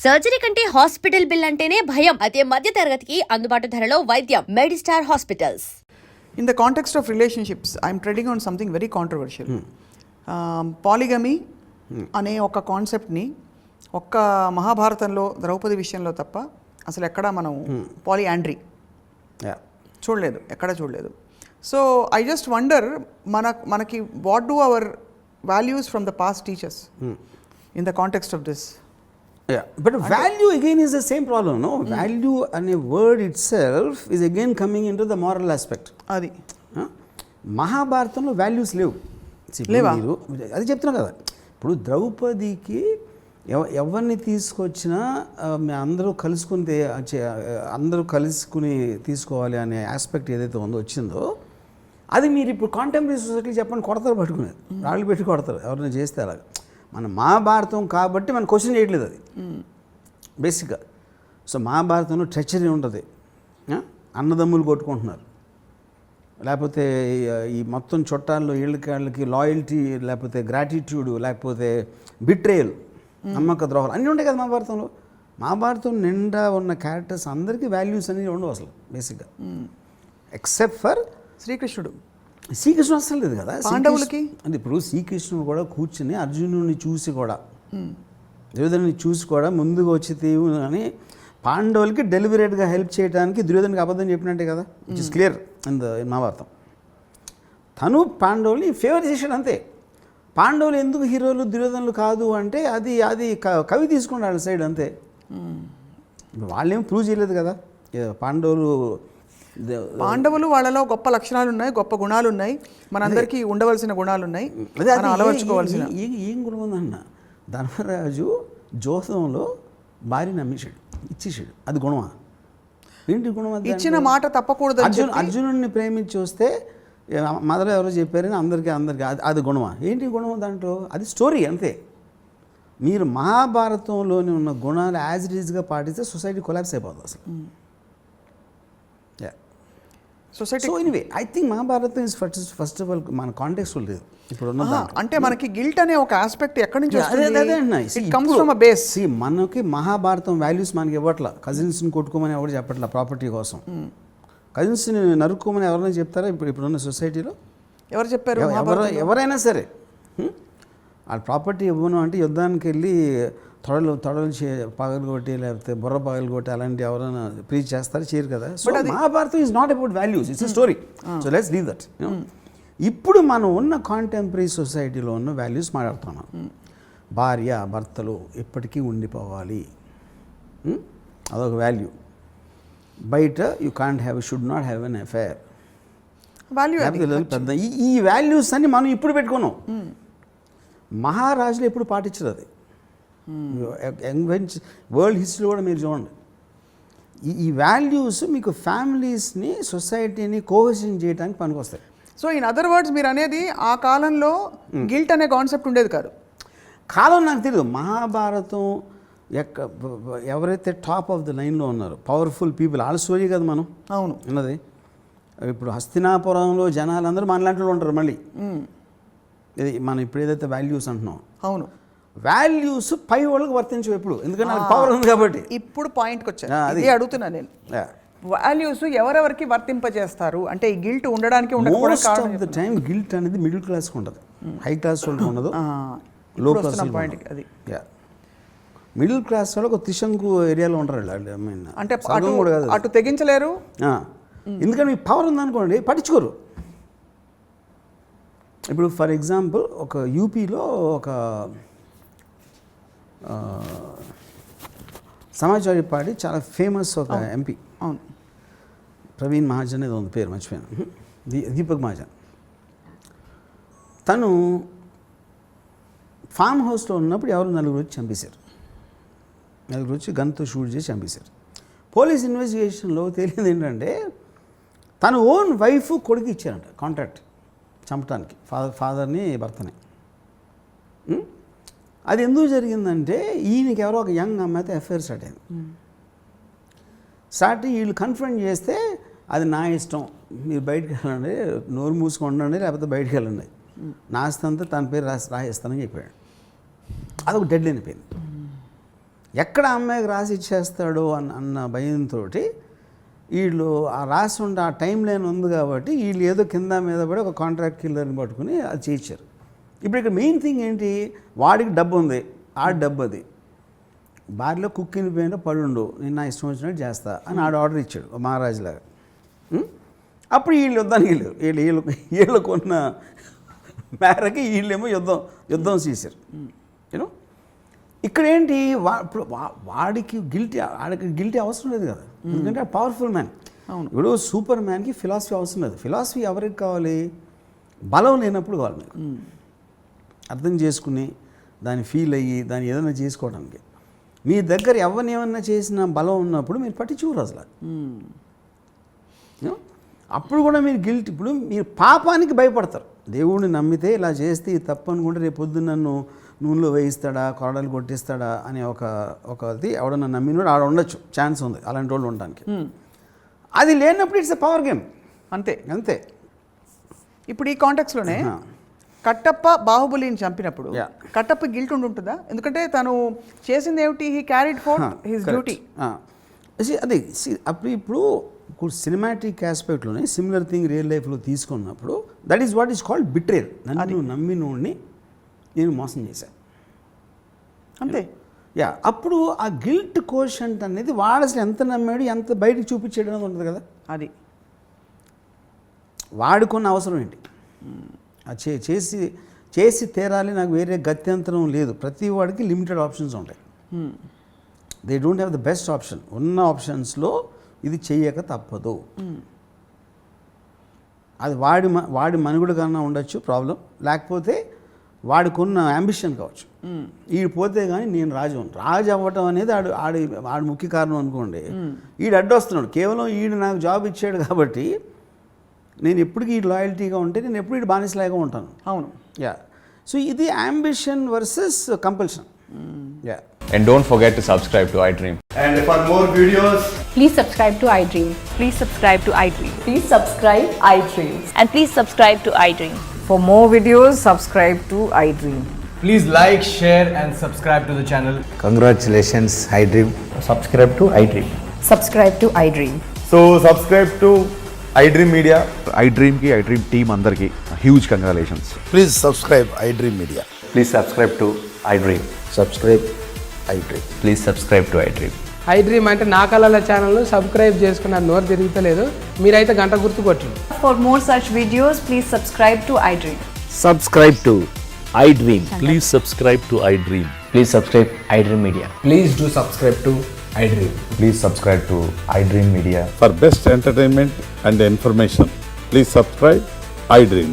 Surgery కంటే hospital bill అంటేనే భయం. అదే మధ్య తరగతికి అందుబాటు ధరలో వైద్యం. Medistar hospitals. In the context of relationships, I'm treading on something very controversial. Polygamy అనే ఒక కాన్సెప్ట్ని ఒక్క మహాభారతంలో ద్రౌపది విషయంలో తప్ప అసలు ఎక్కడా మనం పాలియాండ్రీ చూడలేదు, ఎక్కడ చూడలేదు. సో ఐ జస్ట్ వండర్ మనకి what do our values from the past teachers in the context of this? But value again is the same problem, no? Value and a word itself is again coming into the moral aspect. అది మహాభారతంలో values లేవు. లేవా? అది చెప్తున్నా కదా. ఇప్పుడు ద్రౌపదికి ఎవరిని తీసుకొచ్చినా అందరూ కలుసుకుని తీసుకోవాలి అనే ఆస్పెక్ట్ ఏదైతే ఉందో వచ్చిందో అది మీరు ఇప్పుడు కాంటెంపరీ సొసైటీ చెప్పండి, కొడతారు పట్టుకునేది, రాళ్ళు పెట్టి కొడతారు ఎవరైనా చేస్తే అలాగా. మన మహాభారతం కాబట్టి మనం క్వశ్చన్ చేయట్లేదు అది బేసిక్గా. సో మహాభారతంలో ట్రెచరీ ఉంటుంది, అన్నదమ్ములు కొట్టుకుంటున్నారు, లేకపోతే ఈ మొత్తం చుట్టాల్లో వీళ్ళకి లాయల్టీ, లేకపోతే గ్రాటిట్యూడ్, లేకపోతే బిట్రేయల్, నమ్మక ద్రోహాలు అన్నీ ఉంటాయి కదా మహాభారతంలో. మహాభారతం నిండా ఉన్న క్యారెక్టర్స్ అందరికీ వాల్యూస్ అనేవి ఉండవు అసలు బేసిక్గా, ఎక్సెప్ట్ ఫర్ శ్రీకృష్ణుడు అసలు లేదు కదా పాండవులకి. అంటే ఇప్పుడు శ్రీకృష్ణుడు కూడా కూర్చుని అర్జునుడిని చూసి కూడా, దుర్యోధనుని చూసి కూడా ముందుకు వచ్చి తీవు అని పాండవులకి డెలిబరేట్గా హెల్ప్ చేయడానికి దుర్యోధనకి అబద్ధం చెప్పినట్టే కదా, which is clear in Mahabharatam. తను పాండవుల్ని ఫేవర్ చేశాడు అంతే. పాండవులు ఎందుకు హీరోలు దుర్యోధనులు కాదు అంటే అది కవి తీసుకున్నాడు సైడ్ అంతే. వాళ్ళేం ప్రూవ్ చేయలేదు కదా పాండవులు వాళ్ళలో గొప్ప లక్షణాలు ఉన్నాయి, గొప్ప గుణాలు ఉన్నాయి, మనందరికీ ఉండవలసిన గుణాలు ఉన్నాయి, అలవర్చుకోవాల్సిన. ఏం గుణం ఉందన్న, ధర్మరాజు జోసంలో భార్యని నమ్మేశాడు, ఇచ్చేసాడు, అది గుణమా? ఏంటి గుణం? ఇచ్చిన మాట తప్పకూడదు. అర్జునుడిని ప్రేమించి వస్తే మదర్ ఎవరో చెప్పారని అందరికీ అది గుణమా? ఏంటి గుణం దాంట్లో? అది స్టోరీ అంతే. మీరు మహాభారతంలోని ఉన్న గుణాలు యాజ్ ఇట్ ఈజ్గా పాటిస్తే సొసైటీ కొలాప్స్ అయిపోతుంది అసలు. So anyway I think Mahabharatam is first of all మన కాంటెక్స్ట్ లేదు ఇప్పుడు అంటే మనకి గిల్ట్ అనే ఒక ఆస్పెక్ట్ ఎక్కడి నుంచి మనకి మహాభారతం వాల్యూస్ మనకి ఇవ్వట్లా. కజిన్స్ని కొట్టుకోమని ఎవరు చెప్పట్లా ప్రాపర్టీ కోసం. కజిన్స్ని నరుక్కోమని ఎవరైనా చెప్తారా ఇప్పుడున్న సొసైటీలో? ఎవరు చెప్పారు? ఎవరైనా సరే ఆ ప్రాపర్టీ ఇవ్వను అంటే యుద్ధానికి వెళ్ళి తొడలు పగలగొట్టి లేకపోతే బుర్ర పగలగొట్టి అలాంటి ఎవరైనా ప్రీచ్ చేస్తారు, చేయరు కదా. So Mahabharatam is not about values, it's a story. So let's leave that. ఇప్పుడు మనం ఉన్న కాంటెంపరీ సొసైటీలో ఉన్న వాల్యూస్ మాట్లాడుతున్నాం. భార్య భర్తలు ఎప్పటికీ ఉండిపోవాలి, అదొక వాల్యూ. బయట you can't have, should not have an affair value. పెద్ద ఈ వాల్యూస్ అన్ని మనం ఇప్పుడు పెట్టుకున్నాం. మహారాజులు ఎప్పుడు పాటించరు అది. వరల్డ్ హిస్టరీ కూడా మీరు చూడండి. ఈ వాల్యూస్ మీకు ఫ్యామిలీస్ని, సొసైటీని కోహెషన్ చేయడానికి పనికొస్తాయి. సో ఇన్ అదర్ వర్డ్స్ మీరు అనేది ఆ కాలంలో గిల్ట్ అనే కాన్సెప్ట్ ఉండేది కాదు. కాలం నాకు తెలియదు. మహాభారతం ఎవరైతే టాప్ ఆఫ్ ద లైన్లో ఉన్నారో పవర్ఫుల్ పీపుల్, వాళ్ళ స్టోరీ కదా మనం అవును ఉన్నది. ఇప్పుడు హస్తినాపురంలో జనాలందరూ మనలాంటి వాళ్ళు ఉంటారు. మళ్ళీ ఇది మనం ఇప్పుడు ఏదైతే వాల్యూస్ అంటున్నాం, అవును వాల్యూస్ పై వాళ్ళకి వర్తించవు ఎప్పుడు, ఎందుకంటే నాకు పవర్ ఉంది కాబట్టి. ఇప్పుడు పాయింట్కి వచ్చాను, అది అడుగుతున్నా నేను. వాల్యూస్ ఎవరెవరికి వర్తింపజేస్తారు అంటే ఈ గిల్ట్ ఉండడానికి ఉండకపోవడం టైం గిల్ట్ అనేది మిడిల్ క్లాస్కి ఉంటుంది, హై క్లాస్ వాళ్ళకి ఉండదు, లో క్లాస్ పాయింట్. అది మిడిల్ క్లాస్ వాళ్ళు ఒక త్రిశంకు ఏరియాలో ఉంటారు. అంటే అటు తెగించలేరు, ఎందుకంటే మీ పవర్ ఉందనుకోండి పట్టించుకోరు. ఇప్పుడు ఫర్ ఎగ్జాంపుల్ ఒక యూపీలో ఒక సమాజ్వాదీ పార్టీ చాలా ఫేమస్ ఒక ఎంపీ, అవును ప్రవీణ్ మహాజన్ ఏదో ఉంది పేరు, మర్చిపోయాను, దీపక్ మహాజన్. తను ఫామ్ హౌస్లో ఉన్నప్పుడు ఎవరు నలుగురు వచ్చి చంపేశారు. నలుగురు వచ్చి గన్తో షూట్ చేసి చంపేశారు. పోలీస్ ఇన్వెస్టిగేషన్లో తెలియదు ఏంటంటే తను ఓన్ వైఫ్ కొడుకు ఇచ్చారంట కాంట్రాక్ట్ చంపడానికి, ఫాదర్ని భర్తని. అది ఎందుకు జరిగిందంటే ఈయనకి ఎవరో ఒక యంగ్ అమ్మాయితో ఎఫ్ఐఆర్ స్టార్ట్ అయింది. స్టార్ట్ వీళ్ళు కన్ఫర్మ్ చేస్తే అది నా ఇష్టం, మీరు బయటకు వెళ్ళండి, నోరు మూసుకొని ఉండండి, లేకపోతే బయటకు వెళ్ళండి, నా ఆస్తి అంతా తన పేరు రాసిస్తానని చెప్పాడు. అదొక డెడ్ లైన్ అయిపోయింది. ఎక్కడ అమ్మాయికి రాసి ఇచ్చేస్తాడో అన్న భయంతో వీళ్ళు ఆ రాసి ఉండే ఆ టైం లైన్ ఉంది కాబట్టి వీళ్ళు ఏదో కింద మీద పడి ఒక కాంట్రాక్ట్ కిల్లర్ని పట్టుకుని అది చేయించారు. ఇప్పుడు ఇక్కడ మెయిన్ థింగ్ ఏంటి, వాడికి డబ్బు ఉంది, ఆ డబ్బు అది బారిలో కుక్కిని పోయినా పడుండు, నేను నా ఇష్టం వచ్చినట్టు చేస్తా అని ఆడు ఆర్డర్ ఇచ్చాడు మహారాజులాగా. అప్పుడు వీళ్ళు యుద్ధానికి వెళ్ళారు. వీళ్ళకున్న మేరకి వీళ్ళేమో యుద్ధం చేశారు. యూనో ఇక్కడ ఏంటి, ఇప్పుడు వాడికి గిల్టీ అవసరం లేదు కదా, ఎందుకంటే పవర్ఫుల్ మ్యాన్. ఇప్పుడు సూపర్ మ్యాన్కి ఫిలాసఫీ అవసరం లేదు. ఫిలాసఫీ ఎవరికి కావాలి, బలం లేనప్పుడు కావాలి మీకు, అర్థం చేసుకుని దాన్ని ఫీల్ అయ్యి దాన్ని ఏదైనా చేసుకోవడానికి. మీ దగ్గర ఎవరిని ఏమన్నా చేసిన బలం ఉన్నప్పుడు మీరు పట్టించుకోరు అసలు. అప్పుడు కూడా మీరు గిల్ట్, ఇప్పుడు మీరు పాపానికి భయపడతారు. దేవుడిని నమ్మితే ఇలా చేస్తే ఇది తప్పు అనుకుంటే రేపు పొద్దున్న నన్ను నూనెలో వేయిస్తాడా, కొరడాలు కొట్టిస్తాడా అనే ఒకది ఎవడన్నా నమ్మినోడు ఆడ ఉండొచ్చు, ఛాన్స్ ఉంది అలాంటి వాళ్ళు ఉండడానికి. అది లేనప్పుడు ఇట్స్ ఎ పవర్ గేమ్, అంతే. ఇప్పుడు ఈ కాంటెక్స్లోనే కట్టప్ప బాహుబలిని చంపినప్పుడు కట్టప్ప గిల్ట్ ఉంటుందా? ఎందుకంటే తను చేసింది ఏమిటి, he carried fourth his duty. అదే ఇప్పుడు సినిమాటిక్ ఆస్పెక్ట్లోనే సిమిలర్ థింగ్ రియల్ లైఫ్లో తీసుకున్నప్పుడు that is what is called betrayal. నన్ను నమ్మినోడిని నేను మోసం చేశాను, అంతే. అప్పుడు ఆ గిల్ట్ కోషంట్ అనేది వాడు అసలు ఎంత నమ్మాడు, ఎంత బయటకు చూపించాడు అనేది ఉంటుంది కదా. అది వాడుకున్న అవసరం ఏంటి, అది చేసి తీరాలి, నాకు వేరే గత్యంతరం లేదు. ప్రతి వాడికి లిమిటెడ్ ఆప్షన్స్ ఉంటాయి. They don't have the best option. ఉన్న ఆప్షన్స్లో ఇది చెయ్యక తప్పదు. అది వాడి మనుగడ కన్నా ఉండొచ్చు ప్రాబ్లం, లేకపోతే వాడికున్న అంబిషన్ కావచ్చు. వీడు పోతే కానీ నేను రాజు అవ్వటం అనేది ఆడి ముఖ్య కారణం అనుకోండి. వీడు అడ్డొస్తున్నాడు, కేవలం వీడు నాకు జాబ్ ఇచ్చాడు కాబట్టి నేను ఎప్పటికీ ఈ లాయల్టీగా ఉంటే నేను ఎప్పుడు వీడు బానిసలాగా ఉంటాను. అవును. సో ఇది ambition versus compulsion. And don't forget to subscribe to iDream. And for more videos, Please subscribe to iDream. Please subscribe to iDream. Please subscribe iDream. And please subscribe to iDream. For more videos, subscribe to iDream. please like, share and subscribe to the channel. Congratulations, iDream. Subscribe to iDream. Subscribe to iDream. So subscribe to iDream Media. iDream team andarki huge congratulations. Please subscribe iDream Media. Please subscribe to iDream. Subscribe iDream. Please subscribe to iDream. iDream అంటే నా కళల ఛానల్ను subscribe చేసుకున్న నోరు తిరుగుతలేదు, మీరైతే గంట గుర్తు కొట్టండి. For more such videos, please subscribe to iDream. Subscribe to iDream. Please subscribe to iDream. Please subscribe iDream Media. Please do subscribe to iDream. Please subscribe to iDream Media. For best entertainment and information, please subscribe iDream.